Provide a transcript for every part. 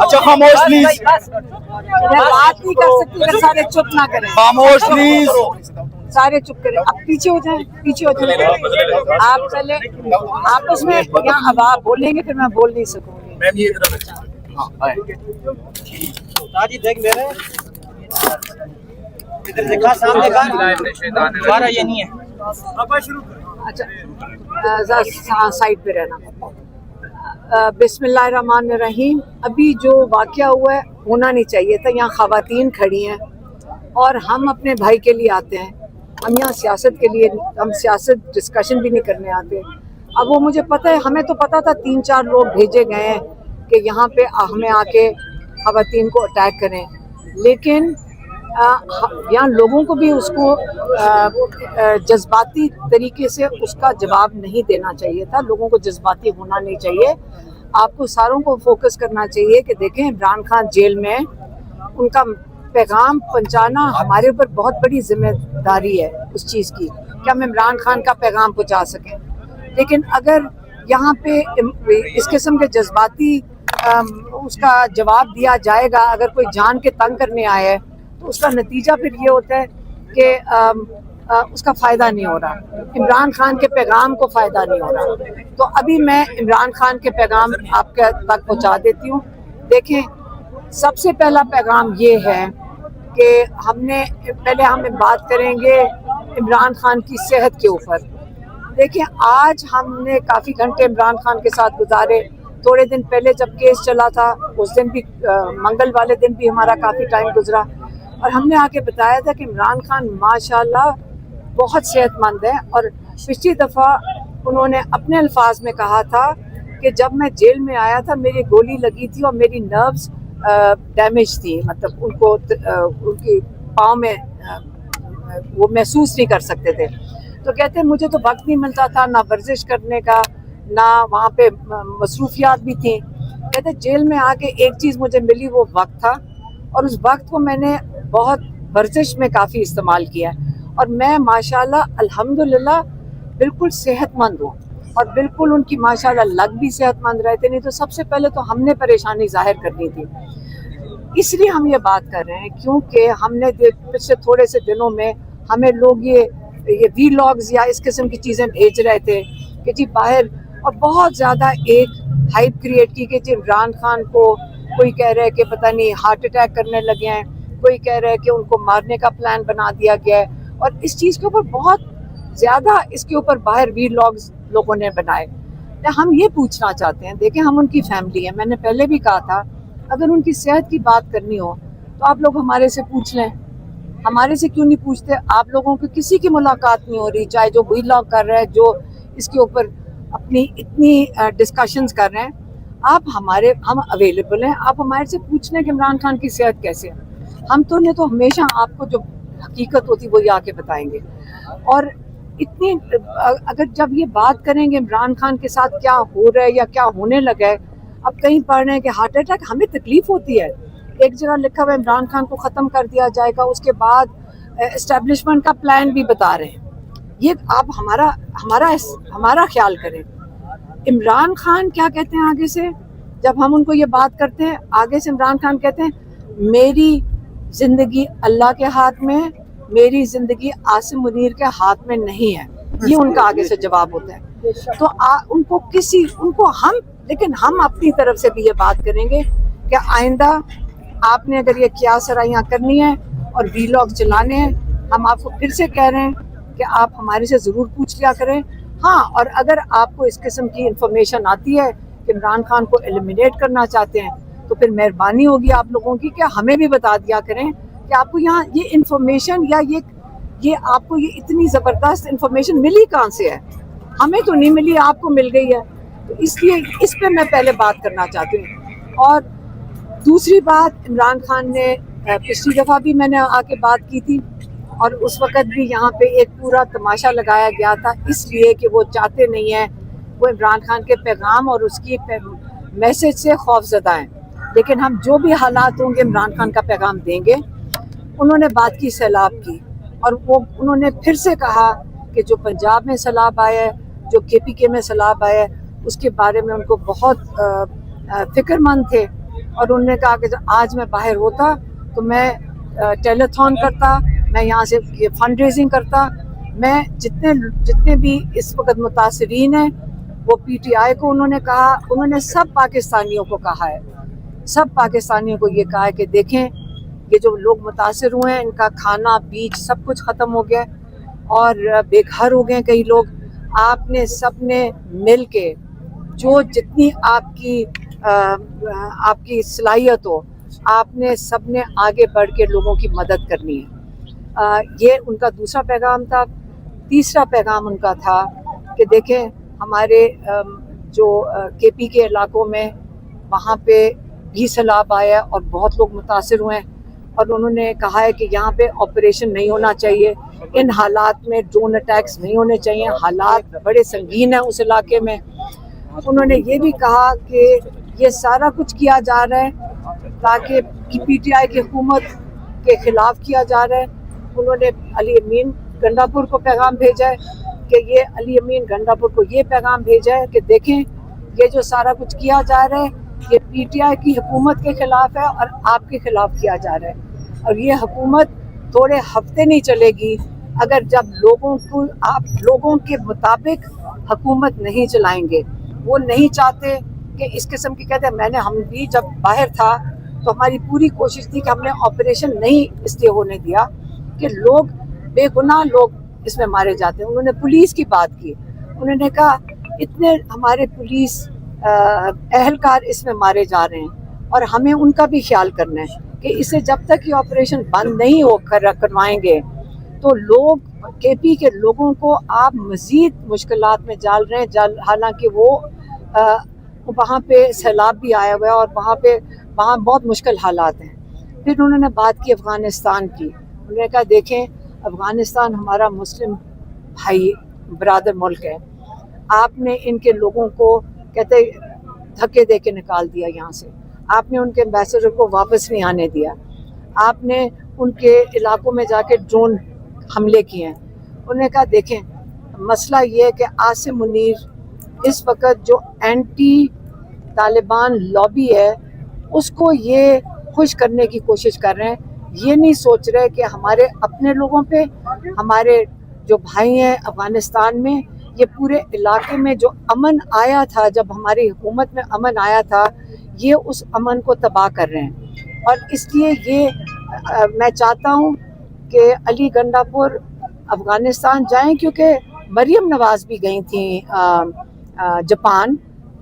اچھا خاموش پلیز, میں بات نہیں کر سکتی اگر سارے چپ نہ کریں. خاموش پلیز. سارے چپ کریں, اب پیچھے ہو جائیں, پیچھے ہو جائیں. آپ پہلے آپس میں یہاں اب آپ بولیں گے پھر میں بول نہیں سکوں گی. تاجی دیکھ میرے ادھر دیکھا سامنے کا ہمارا یہ نہیں ہے. اچھا سائڈ پہ رہنا. بسم اللہ الرحمن الرحیم. ابھی جو واقعہ ہوا ہے ہونا نہیں چاہیے تھا. یہاں خواتین کھڑی ہیں اور ہم اپنے بھائی کے لیے آتے ہیں. ہم یہاں سیاست کے لیے, ہم سیاست ڈسکشن بھی نہیں کرنے آتے. اب وہ مجھے پتہ ہے, ہمیں تو پتہ تھا 3-4 لوگ بھیجے گئے ہیں کہ یہاں پہ ہمیں آ کے خواتین کو اٹیک کریں, لیکن یہاں لوگوں کو بھی اس کو جذباتی طریقے سے اس کا جواب نہیں دینا چاہیے تھا. لوگوں کو جذباتی ہونا نہیں چاہیے. آپ کو ساروں کو فوکس کرنا چاہیے کہ دیکھیں عمران خان جیل میں, ان کا پیغام پہنچانا ہمارے اوپر بہت بڑی ذمہ داری ہے اس چیز کی کہ ہم عمران خان کا پیغام پہنچا سکیں. لیکن اگر یہاں پہ اس قسم کے جذباتی اس کا جواب دیا جائے گا, اگر کوئی جان کے تنگ کرنے آئے ہے تو اس کا نتیجہ پھر یہ ہوتا ہے کہ اس کا فائدہ نہیں ہو رہا, عمران خان کے پیغام کو فائدہ نہیں ہو رہا. تو ابھی میں عمران خان کے پیغام آپ کے تک پہنچا دیتی ہوں. دیکھیں, سب سے پہلا پیغام یہ ہے کہ ہم بات کریں گے عمران خان کی صحت کے اوپر. دیکھیں, آج ہم نے کافی گھنٹے عمران خان کے ساتھ گزارے. تھوڑے دن پہلے جب کیس چلا تھا اس دن بھی, منگل والے دن بھی ہمارا کافی ٹائم گزرا, اور ہم نے آ کے بتایا تھا کہ عمران خان ماشاءاللہ بہت صحت مند ہے. اور پچھلی دفعہ انہوں نے اپنے الفاظ میں کہا تھا کہ جب میں جیل میں آیا تھا میری گولی لگی تھی اور میری نروز ڈیمیج تھی, مطلب ان کی پاؤں میں وہ محسوس نہیں کر سکتے تھے. تو کہتے ہیں مجھے تو وقت نہیں ملتا تھا, نہ ورزش کرنے کا, نہ وہاں پہ مصروفیات بھی تھیں. کہتے جیل میں آ کے ایک چیز مجھے ملی, وہ وقت تھا, اور اس وقت کو میں نے بہت ورزش میں کافی استعمال کیا ہے. اور میں ماشاءاللہ الحمدللہ بالکل صحت مند ہوں, اور بالکل ان کی ماشاءاللہ لگ بھی صحت مند رہتے. نہیں تو سب سے پہلے تو ہم نے پریشانی ظاہر کرنی تھی. اس لیے ہم یہ بات کر رہے ہیں کیونکہ ہم نے پچھلے تھوڑے سے دنوں میں ہمیں لوگ یہ وی لاگز یا اس قسم کی چیزیں بھیج رہے تھے کہ جی باہر, اور بہت زیادہ ایک ہائپ کریٹ کی کہ جی عمران خان کو کوئی کہہ رہا ہے کہ پتہ نہیں ہارٹ اٹیک کرنے لگے ہیں, کوئی کہہ رہا ہے کہ ان کو مارنے کا پلان بنا دیا گیا ہے. اور اس چیز کے اوپر بہت زیادہ اس کے اوپر باہر وی لاگز لوگوں نے بنائے. ہم یہ پوچھنا چاہتے ہیں, دیکھیں ہم ان کی فیملی ہیں, میں نے پہلے بھی کہا تھا اگر ان کی صحت کی بات کرنی ہو تو آپ لوگ ہمارے سے پوچھ لیں. ہمارے سے کیوں نہیں پوچھتے؟ آپ لوگوں کی کسی کی ملاقات نہیں ہو رہی, چاہے جو وی لاگ کر رہے ہیں, جو اس کے اوپر اپنی اتنی ڈسکشنز کر رہے ہیں. ہم اویلیبل ہیں, آپ ہمارے سے پوچھ لیں کہ عمران خان کی صحت کیسے ہے. ہم تو ہمیشہ آپ کو جو حقیقت ہوتی وہ یہ آ کے بتائیں گے. اور اگر جب یہ بات کریں گے عمران خان کے ساتھ کیا ہو رہا ہے یا کیا ہونے لگا ہے, اب کہیں پڑھ رہے ہیں کہ ہارٹ اٹیک, ہمیں تکلیف ہوتی ہے. ایک جگہ لکھا ہوا عمران خان کو ختم کر دیا جائے گا, اس کے بعد اسٹیبلشمنٹ کا پلان بھی بتا رہے ہیں. یہ آپ ہمارا خیال کریں. عمران خان کیا کہتے ہیں آگے سے, جب ہم ان کو یہ بات کرتے ہیں آگے سے عمران خان کہتے ہیں میری زندگی اللہ کے ہاتھ میں ہے, میری زندگی عاصم منیر کے ہاتھ میں نہیں ہے. یہ ان کا آگے سے جواب ہوتا ہے. تو لیکن ہم اپنی طرف سے بھی یہ بات کریں گے کہ آئندہ آپ نے اگر یہ کیا سرائیاں کرنی ہے اور وی لاگ چلانے ہیں, ہم آپ کو پھر سے کہہ رہے ہیں کہ آپ ہمارے سے ضرور پوچھ لیا کریں. ہاں, اور اگر آپ کو اس قسم کی انفارمیشن آتی ہے کہ عمران خان کو ایلیمینیٹ کرنا چاہتے ہیں تو پھر مہربانی ہوگی آپ لوگوں کی کہ ہمیں بھی بتا دیا کریں کہ آپ کو یہاں یہ انفارمیشن یا یہ آپ کو یہ اتنی زبردست انفارمیشن ملی کہاں سے ہے. ہمیں تو نہیں ملی, آپ کو مل گئی ہے. تو اس لیے اس پہ میں پہلے بات کرنا چاہتی ہوں. اور دوسری بات, عمران خان نے پچھلی دفعہ بھی میں نے آ کے بات کی تھی, اور اس وقت بھی یہاں پہ ایک پورا تماشا لگایا گیا تھا اس لیے کہ وہ چاہتے نہیں ہیں, وہ عمران خان کے پیغام اور اس کی میسج سے خوف زدہ ہیں. لیکن ہم جو بھی حالات ہوں گے عمران خان کا پیغام دیں گے. انہوں نے بات کی سیلاب کی, اور انہوں نے پھر سے کہا کہ جو پنجاب میں سیلاب آیا ہے, جو KPK میں سیلاب آیا ہے, اس کے بارے میں ان کو بہت فکر مند تھے. اور انہوں نے کہا کہ آج میں باہر ہوتا تو میں ٹیلیتھون کرتا، میں یہاں سے فنڈ ریزنگ کرتا، میں جتنے بھی اس وقت متاثرین ہیں وہ پی ٹی آئی کو انہوں نے کہا، انہوں نے سب پاکستانیوں کو کہا ہے، سب پاکستانیوں کو یہ کہا ہے کہ دیکھیں یہ جو لوگ متاثر ہوئے ہیں ان کا کھانا بیچ سب کچھ ختم ہو گیا اور بے گھر ہو گئے کئی لوگ، آپ نے سب نے مل کے جو جتنی آپ کی صلاحیت ہو آپ نے سب نے آگے بڑھ کے لوگوں کی مدد کرنی ہے۔ یہ ان کا دوسرا پیغام تھا۔ تیسرا پیغام ان کا تھا کہ دیکھیں ہمارے جو کے پی کے علاقوں میں وہاں پہ بھی سیلاب آیا اور بہت لوگ متاثر ہوئے ہیں، اور انہوں نے کہا ہے کہ یہاں پہ آپریشن نہیں ہونا چاہیے، ان حالات میں ڈرون اٹیکس نہیں ہونے چاہیے، حالات بڑے سنگین ہیں اس علاقے میں۔ انہوں نے یہ بھی کہا کہ یہ سارا کچھ کیا جا رہا ہے تاکہ پی ٹی آئی کی حکومت کے خلاف کیا جا رہا ہے۔ انہوں نے علی امین گنڈا پور کو پیغام بھیجا ہے کہ یہ علی امین گنڈا پور کو یہ پیغام بھیجا ہے کہ دیکھیں یہ جو سارا کچھ کیا جا رہا ہے یہ پی ٹی آئی کی حکومت کے خلاف ہے اور آپ کے خلاف کیا جا رہا ہے، اور یہ حکومت تھوڑے ہفتے نہیں چلے گی اگر جب آپ لوگوں کے مطابق حکومت نہیں چلائیں گے۔ وہ نہیں چاہتے کہ اس قسم کی کہتے ہیں ہم بھی جب باہر تھا تو ہماری پوری کوشش تھی کہ ہم نے آپریشن نہیں اس لیے ہونے دیا کہ لوگ بے گناہ لوگ اس میں مارے جاتے ہیں۔ انہوں نے پولیس کی بات کی، انہوں نے کہا اتنے ہمارے پولیس اہلکار اس میں مارے جا رہے ہیں اور ہمیں ان کا بھی خیال کرنا ہے کہ اسے جب تک یہ آپریشن بند نہیں کروائیں گے تو لوگ کے پی کے لوگوں کو آپ مزید مشکلات میں ڈال رہے ہیں، حالانکہ وہ وہاں پہ سیلاب بھی آیا ہوا ہے اور وہاں بہت مشکل حالات ہیں۔ پھر انہوں نے بات کی افغانستان کی، انہوں نے کہا دیکھیں افغانستان ہمارا مسلم بھائی برادر ملک ہے، آپ نے ان کے لوگوں کو کہتے دھکے دے کے نکال دیا یہاں سے، آپ نے ان کے ایمبیسڈر کو واپس نہیں آنے دیا، آپ نے ان کے علاقوں میں جا کے ڈرون حملے کیے ہیں۔ انہوں نے کہا دیکھیں مسئلہ یہ ہے کہ عاصم منیر اس وقت جو اینٹی طالبان لابی ہے اس کو یہ خوش کرنے کی کوشش کر رہے ہیں، یہ نہیں سوچ رہے کہ ہمارے اپنے لوگوں پہ، ہمارے جو بھائی ہیں افغانستان میں، یہ پورے علاقے میں جو امن آیا تھا، جب ہماری حکومت میں امن آیا تھا، یہ اس امن کو تباہ کر رہے ہیں۔ اور اس لیے یہ میں چاہتا ہوں کہ علی گنڈا پور افغانستان جائیں، کیونکہ مریم نواز بھی گئی تھیں جاپان،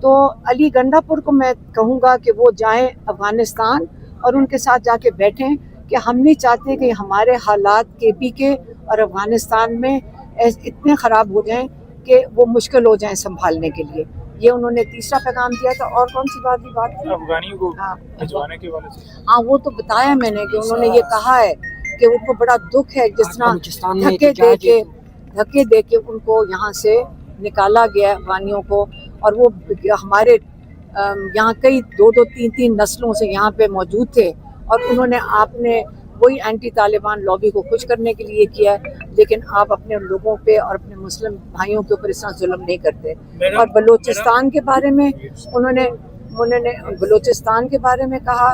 تو علی گنڈا پور کو میں کہوں گا کہ وہ جائیں افغانستان اور ان کے ساتھ جا کے بیٹھیں کہ ہم نہیں چاہتے کہ ہمارے حالات کے پی کے اور افغانستان میں اتنے خراب ہو جائیں کہ وہ مشکل ہو جائیں سنبھالنے کے لیے۔ یہ انہوں نے تیسرا پیغام دیا تھا۔ اور کون سی بات تھی؟ افغانیوں کو بھجوانے کے حوالے سے۔ ہاں وہ تو بتایا میں نے کہ انہوں نے یہ کہا ہے کہ ان کو بڑا دکھ ہے جس طرح دھکے دے کے ان کو یہاں سے نکالا گیا افغانیوں کو، اور وہ ہمارے یہاں کئی دو تین نسلوں سے یہاں پہ موجود تھے، اور انہوں نے آپ نے وہی اینٹی طالبان لابی کو خوش کرنے کے لیے کیا ہے، لیکن آپ اپنے لوگوں پہ اور اپنے مسلم بھائیوں کے اوپر اس طرح ظلم نہیں کرتے۔ اور بلوچستان کے بارے میں انہوں نے بلوچستان کے بارے میں کہا،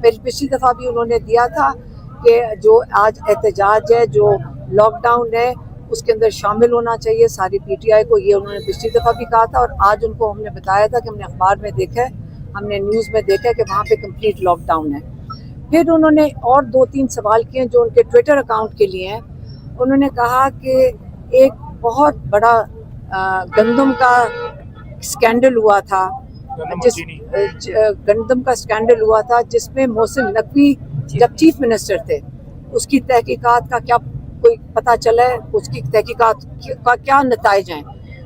پچھلی دفعہ بھی انہوں نے دیا تھا کہ جو آج احتجاج ہے، جو لاک ڈاؤن ہے، اس کے اندر شامل ہونا چاہیے ساری پی ٹی آئی کو، یہ انہوں نے پچھلی دفعہ بھی کہا تھا، اور آج ان کو ہم نے بتایا تھا کہ ہم نے اخبار میں دیکھا ہے، ہم نے نیوز میں دیکھا ہے کہ وہاں پہ کمپلیٹ لاک ڈاؤن ہے۔ پھر انہوں نے اور 2-3 سوال کیے جو ان کے ٹویٹر اکاؤنٹ کے لیے ہیں۔ انہوں نے کہا کہ ایک بہت بڑا گندم کا سکینڈل ہوا تھا، گندم کا سکینڈل ہوا تھا جس میں محسن نقوی جب چیف منسٹر تھے، اس کی تحقیقات کا کیا کوئی پتہ چلا ہے، اس کی تحقیقات کا کیا نتائج ہیں۔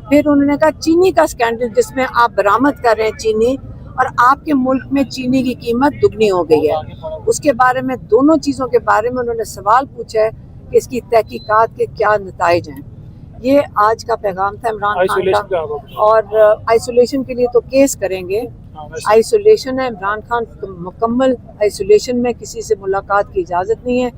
پھر انہوں نے کہا چینی کا سکینڈل جس میں آپ برآمد کر رہے ہیں چینی، اور آپ کے ملک میں چینی کی قیمت دگنی ہو گئی ہے، اس کے بارے میں دونوں چیزوں کے بارے میں انہوں نے سوال پوچھا ہے کہ اس کی تحقیقات کے کیا نتائج ہیں۔ یہ آج کا پیغام تھا عمران خان کا۔ اور آئسولیشن کے لیے تو کیس کریں گے، آئسولیشن ہے، عمران خان مکمل آئسولیشن میں، کسی سے ملاقات کی اجازت نہیں ہے۔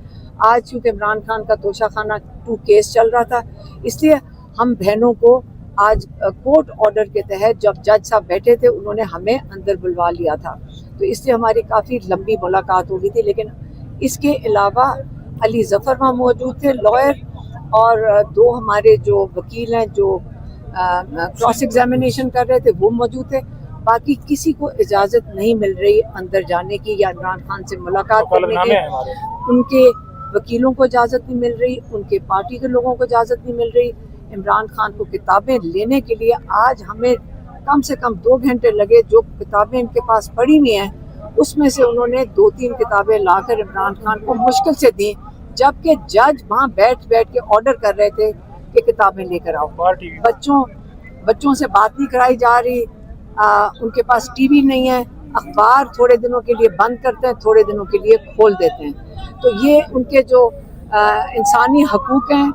آج چونکہ عمران خان کا توشہ خانہ 2 کیس چل رہا تھا، اس لیے ہم بہنوں کو آج کورٹ آرڈر کے تحت جب جج صاحب بیٹھے تھے انہوں نے ہمیں اندر بلوا لیا تھا، تو اس سے ہماری کافی لمبی ملاقات ہو گئی تھی. لیکن اس کے علاوہ علی ظفر وہاں موجود تھے لائر, اور 2 ہمارے جو وکیل ہیں جو کراس ایگزامینیشن کر رہے تھے وہ موجود تھے. باقی کسی کو اجازت نہیں مل رہی اندر جانے کی یا عمران خان سے ملاقات کرنے کی. ان کے وکیلوں کو اجازت نہیں مل رہی, ان کے پارٹی کے لوگوں کو اجازت نہیں مل رہی. عمران خان کو کتابیں لینے کے لیے آج ہمیں کم سے کم 2 گھنٹے لگے. جو کتابیں ان کے پاس پڑھی ہوئی ہیں اس میں سے انہوں نے 2-3 کتابیں لا کر عمران خان کو مشکل سے دیں, جبکہ جج وہاں بیٹھ کے آرڈر کر رہے تھے کہ کتابیں لے کر آؤ. بچوں سے بات نہیں کرائی جا رہی, ان کے پاس ٹی وی نہیں ہے, اخبار تھوڑے دنوں کے لیے بند کرتے ہیں, تھوڑے دنوں کے لیے کھول دیتے ہیں. تو یہ ان کے جو انسانی حقوق ہیں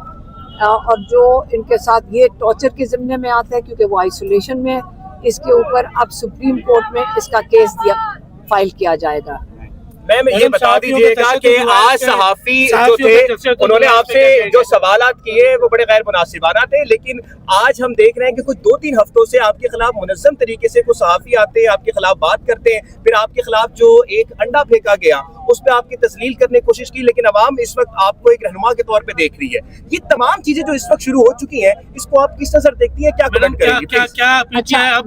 اور جو ان کے ساتھ یہ ٹارچر کے ضمن میں آتا ہے کیونکہ وہ آئسولیشن میں ہے. اس کے اوپر اب سپریم کورٹ میں اس کا کیس فائل کیا جائے گا. میم یہ بتا دیجیے گا کہ آج صحافی جو تھے انہوں نے آپ سے جو سوالات کیے وہ بڑے غیر مناسبانہ تھے, لیکن آج ہم دیکھ رہے ہیں کہ کچھ 2-3 ہفتوں سے آپ کے خلاف منظم طریقے سے کوئی صحافی آتے ہیں, آپ کے خلاف بات کرتے ہیں, پھر آپ کے خلاف جو ایک انڈا پھینکا گیا اس پہ آپ کی تسلیل کرنے کی کوشش کی, لیکن عوام اس وقت آپ کو ایک رہنما کے طور پہ دیکھ رہی ہے. یہ تمام چیزیں جو اس وقت شروع ہو چکی ہیں اس کو آپ کس نظر دیکھتی ہیں, کیا کمنٹ کریں گی؟ کیا آپ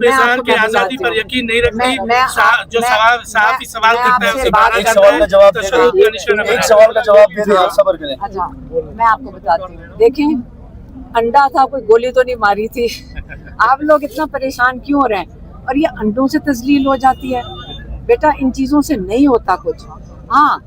اذہان کی آزادی پر یقین نہیں رکھتی؟ جو صحافی سوال کرتا ہے اسے بات ایک سوال کا جواب دے دیں, آپ صبر کریں. اچھا میں آپ کو بتاتی ہوں, دیکھیں انڈا تھا, کوئی گولی تو نہیں ماری تھی. آپ لوگ اتنا پریشان کیوں ہو رہے ہیں؟ اور یہ انڈوں سے تذلیل ہو جاتی ہے. بیٹا ان چیزوں سے نہیں ہوتا کچھ. ہاں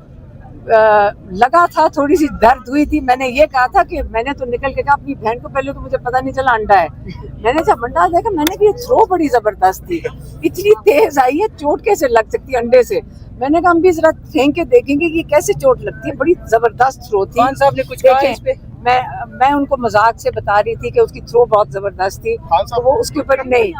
لگا تھا, تھوڑی سی درد ہوئی تھی. میں نے یہ کہا تھا کہ میں نے تو نکل کے کہا اپنی بہن کو, پہلے تو مجھے پتا نہیں چلا انڈا ہے. میں نے جب انڈا دیکھا میں نے کہا یہ تھرو بڑی زبردست تھی, اتنی تیز آئی ہے, چوٹ کیسے لگ سکتی ہے انڈے سے. میں نے کہا ہم بھی ذرا پھینک کے دیکھیں گے کہ کیسے چوٹ لگتی ہے. بڑی زبردست تھرو تھی. خان صاحب نے کچھ کہا اس پہ؟ میں ان کو مذاق سے بتا رہی تھی کہ اس کی تھرو بہت زبردست تھی, تو وہ اس کے اوپر نہیں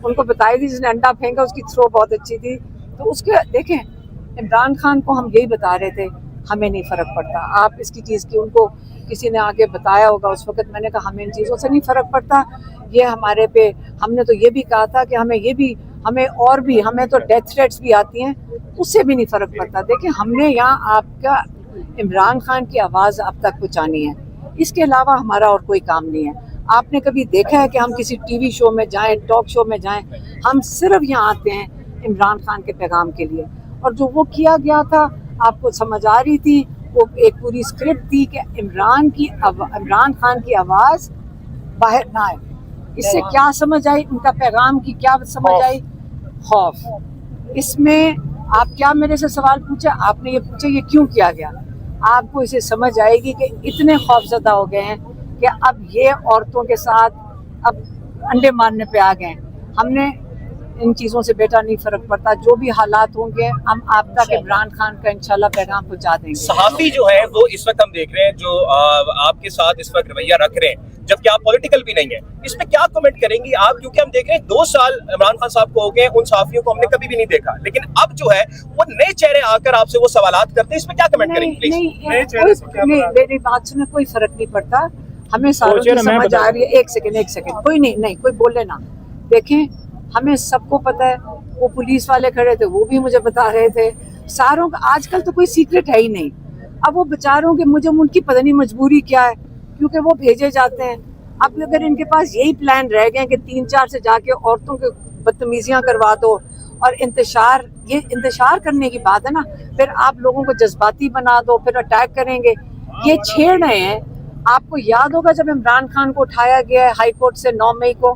ان کو بتائی تھی جس نے انڈا پھینکا اس کی تھرو بہت اچھی تھی. تو اس کے دیکھیں عمران خان کو ہم یہی بتا رہے تھے ہمیں نہیں فرق پڑتا. آپ اس کی چیز کی ان کو کسی نے آگے بتایا ہوگا اس وقت. میں نے کہا ہمیں ان چیزوں سے نہیں فرق پڑتا. یہ ہمارے پہ, ہم نے تو یہ بھی کہا تھا کہ ہمیں تو ڈیتھ تھریٹس بھی آتی ہیں, اس سے بھی نہیں فرق پڑتا. دیکھیں ہم نے یہاں آپ کا عمران خان کی آواز اب تک پہنچانی ہے, اس کے علاوہ ہمارا اور کوئی کام نہیں ہے. آپ نے کبھی دیکھا ہے کہ ہم کسی ٹی وی شو میں جائیں, ٹاک شو میں جائیں؟ ہم صرف یہاں آتے ہیں عمران خان کے پیغام کے لیے. اور جو وہ کیا گیا تھا آپ کو سمجھ آ رہی تھی, وہ ایک پوری اسکرپٹ تھی کہ عمران خان کی آواز باہر نہ آئے. اس سے کیا سمجھ آئی, ان کا پیغام کی کیا سمجھ آئی؟ خوف. اس میں آپ کیا میرے سے سوال پوچھا, آپ نے یہ پوچھا یہ کیوں کیا گیا. آپ کو اسے سمجھ آئے گی کہ اتنے خوف زدہ ہو گئے ہیں کہ اب یہ عورتوں کے ساتھ اب انڈے مارنے پہ آ گئے. ہم نے ان چیزوں سے بیٹا نہیں فرق پڑتا, جو بھی حالات ہوں گے ہم آپ تک عمران خان کا انشاءاللہ پیغام پہنچا دیں گے. صحافی جو ہے وہ اس وقت ہم دیکھ رہے ہیں جو آپ کے ساتھ اس وقت رویہ رکھ رہے ہیں, جبکہ آپ پولیٹیکل بھی نہیں ہیں, اس پہ کیا کمنٹ کریں گی آپ؟ کیونکہ ہم دیکھ رہے ہیں 2 سال عمران خان صاحب کو ہو گئے, ان صحافیوں کو ہم نے کبھی بھی نہیں دیکھا, لیکن اب جو ہے وہ نئے چہرے آ کر آپ سے وہ سوالات کرتے ہیں, اس پہ کیا کمنٹ کریں گے؟ نہیں میری بات سنیں, کوئی فرق نہیں پڑتا. ہمیں ساروں کی سمجھ آ رہی ہے. ایک سیکنڈ کوئی نہیں کوئی بولے نا. دیکھیں ہمیں سب کو پتہ ہے, وہ پولیس والے کھڑے تھے وہ بھی مجھے بتا رہے تھے. ساروں کا آج کل تو کوئی سیکرٹ ہے ہی نہیں. اب وہ بیچاروں کے مجھے ان کی پتہ نہیں مجبوری کیا ہے, کیونکہ وہ بھیجے جاتے ہیں. اب اگر ان کے پاس یہی پلان رہ گئے کہ 3-4 سے جا کے عورتوں کے بدتمیزیاں کروا دو اور انتشار کرنے کی بات ہے نا, پھر آپ لوگوں کو جذباتی بنا دو, پھر اٹیک کریں گے. یہ چھیڑ رہے ہیں. آپ کو یاد ہوگا جب عمران خان کو اٹھایا گیا ہے ہائی کورٹ سے 9 مئی کو,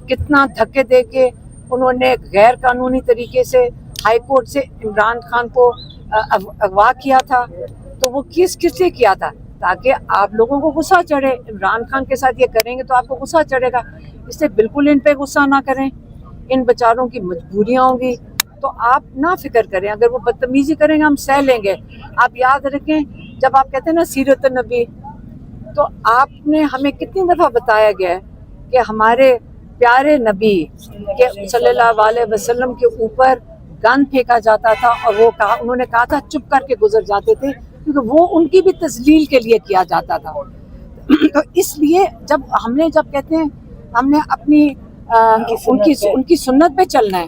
کتنا دھکے دے کے انہوں نے غیر قانونی طریقے سے ہائی کورٹ سے عمران خان کو اغوا کیا تھا. تو وہ کس سے کیا تھا؟ تاکہ آپ لوگوں کو غصہ چڑھے. عمران خان کے ساتھ یہ کریں گے تو آپ کو غصہ چڑھے گا. اس سے بالکل ان پہ غصہ نہ کریں. ان بیچاروں کی مجبوریاں ہوں گی تو آپ نہ فکر کریں. اگر وہ بدتمیزی کریں گے ہم سہ لیں گے. آپ یاد رکھیں جب آپ کہتے ہیں نا سیرت النبی, تو آپ نے ہمیں کتنی دفعہ بتایا گیا ہے کہ ہمارے پیارے نبی کے صلی اللہ علیہ وسلم کے اوپر گن پھینکا جاتا تھا, اور وہ انہوں نے کہا تھا چپ کر کے گزر جاتے تھے, کیونکہ وہ ان کی بھی تذلیل کے لیے کیا جاتا تھا. تو اس لیے جب کہتے ہیں ہم نے اپنی ان کی سنت پہ چلنا ہے,